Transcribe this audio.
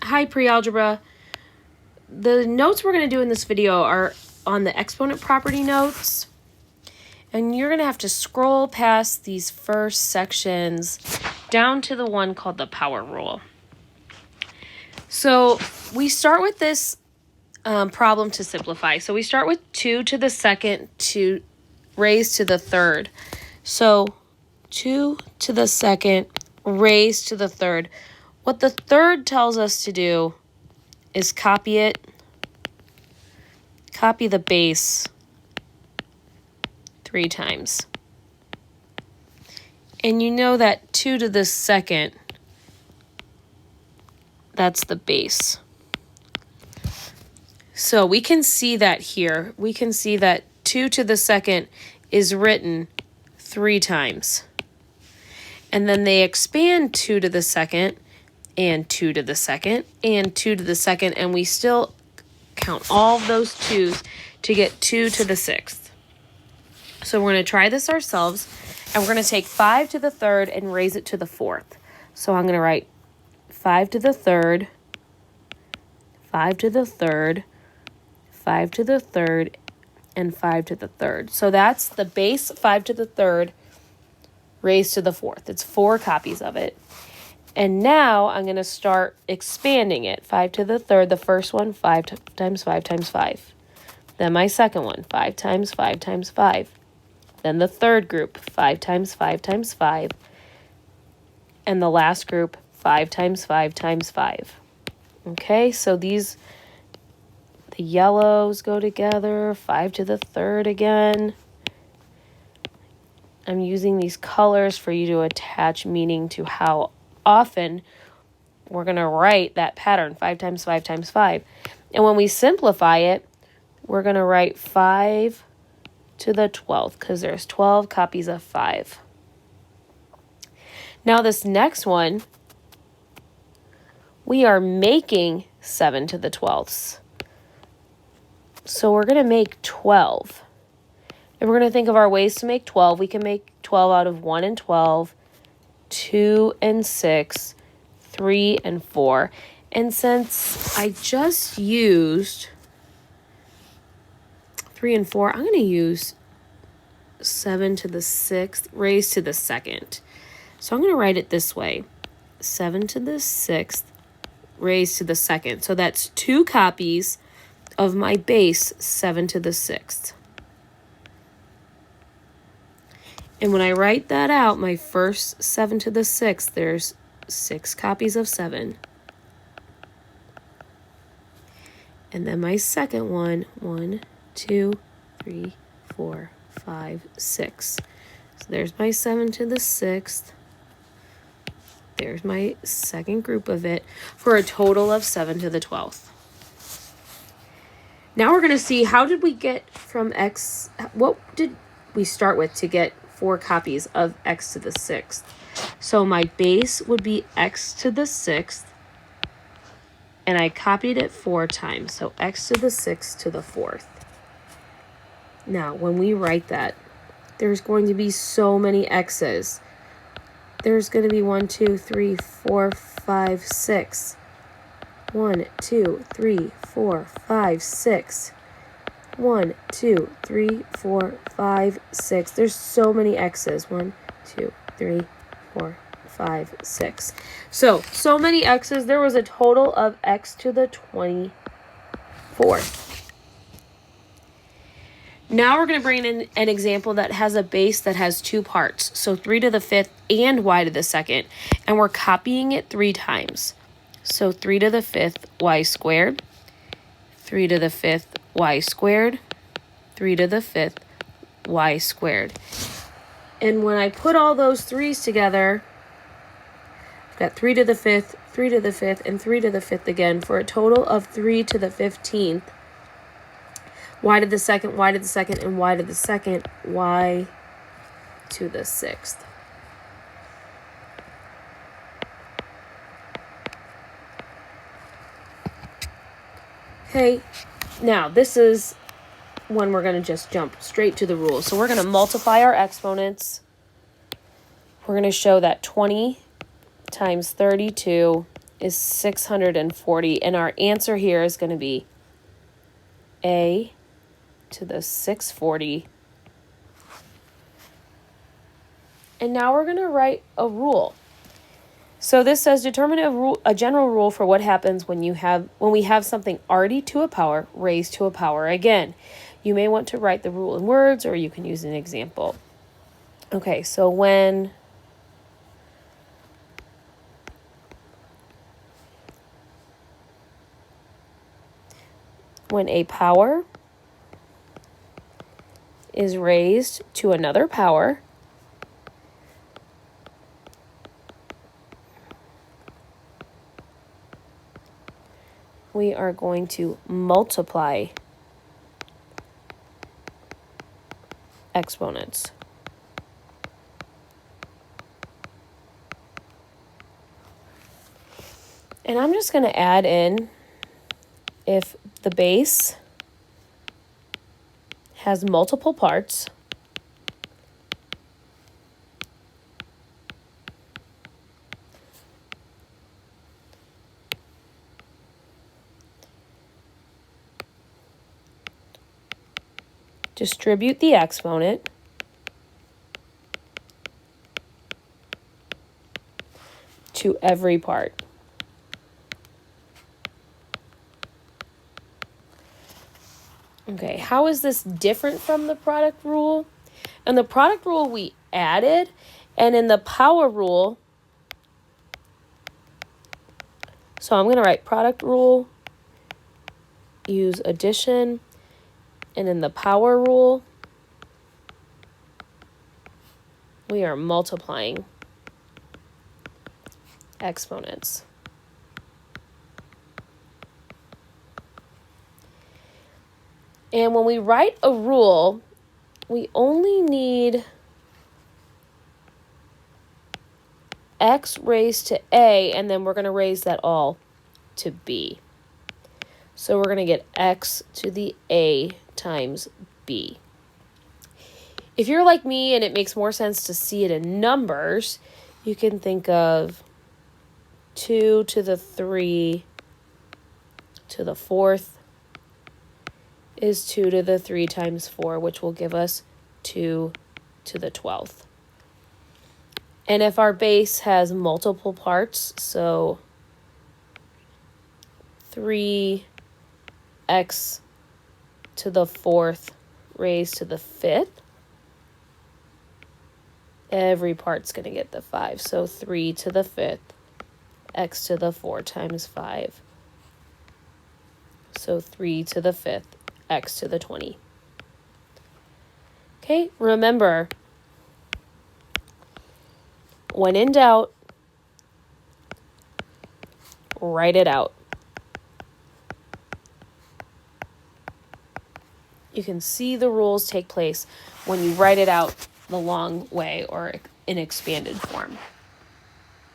Hi, Pre-Algebra. The notes we're going to do in this video are on the exponent property notes. And you're going to have to scroll past these first sections down to the one called the power rule. So we start with this problem to simplify. So we start with 2 to the second to raised to the third. So 2 to the second raised to the third. What the third tells us to do is copy the base 3 times. And you know that 2 to the second, that's the base. So we can see that here. We can see that 2 to the second is written 3 times. And then they expand 2 to the second and 2 to the second and 2 to the second, and we still count all of those 2's to get 2 to the 6th. So we're going to try this ourselves, and we're going to take 5 to the third and raise it to the 4th. So I'm going to write 5 to the third, 5 to the third, 5 to the third, and 5 to the third. So that's the base 5 to the third raised to the 4th. It's 4 copies of it. And now I'm going to start expanding it. 5 to the third, the first one, 5 times 5 times 5. Then my second one, 5 times 5 times 5. Then the third group, 5 times 5 times 5. And the last group, 5 times 5 times 5. Okay, so the yellows go together, 5 to the third again. I'm using these colors for you to attach meaning to how often we're going to write that pattern, 5 times 5 times 5. And when we simplify it, we're going to write 5 to the 12th because there's 12 copies of 5. Now this next one, we are making 7 to the 12ths. So we're going to make 12. And we're going to think of our ways to make 12. We can make 12 out of 1 and 12, 2 and 6, 3 and 4. And since I just used 3 and 4, I'm going to use 7 to the 6th raised to the 2nd. So I'm going to write it this way. 7 to the 6th raised to the 2nd. So that's 2 copies of my base 7 to the 6th. And when I write that out, my first 7 to the 6th, there's 6 copies of 7. And then my second one, 1, 2, 3, 4, 5, 6. So there's my 7 to the 6th. There's my second group of it for a total of 7 to the 12th. Now we're going to see how did we get from x, what did we start with to get 4 copies of x to the 6th. So my base would be x to the 6th, and I copied it 4 times. So x to the 6th to the 4th. Now, when we write that, there's going to be so many x's. There's going to be 1, 2, 3, 4, 5, 6. 1, 2, 3, 4, 5, 6. 1, 2, 3, 4, 5, 6. There's so many x's. 1, 2, 3, 4, 5, 6. So many x's. There was a total of x to the 24th. Now we're going to bring in an example that has a base that has 2 parts. So 3 to the 5th and y to the 2nd. And we're copying it 3 times. So 3 to the 5th, y squared. 3 to the 5th, y squared. 3 to the 5th, y squared. And when I put all those 3's together, I've got 3 to the 5th, 3 to the 5th, and 3 to the 5th again for a total of 3 to the 15th. Y to the 2nd, y to the 2nd, and y to the 2nd, y to the 6th. Okay, now this is when we're going to just jump straight to the rules. So we're going to multiply our exponents. We're going to show that 20 times 32 is 640, and our answer here is going to be a to the 640. And now we're going to write a rule. So this says determine a general rule for what happens when we have something already to a power raised to a power again. You may want to write the rule in words, or you can use an example. Okay, so when a power is raised to another power, we are going to multiply exponents. And I'm just going to add in if the base has multiple parts, distribute the exponent to every part. Okay, how is this different from the product rule? In the product rule, we added, and in the power rule, so I'm going to write product rule, use addition, and in the power rule, we are multiplying exponents. And when we write a rule, we only need x raised to a, and then we're going to raise that all to b. So we're going to get x to the a times b. If you're like me and it makes more sense to see it in numbers, you can think of 2 to the 3 to the 4th is 2 to the 3 times 4, which will give us 2 to the 12th. And if our base has multiple parts, so 3x to the 4th raised to the 5th, every part's going to get the 5. So 3 to the 5th, x to the 4 times 5. So 3 to the 5th, x to the 20. Okay, remember, when in doubt, write it out. You can see the rules take place when you write it out the long way or in expanded form.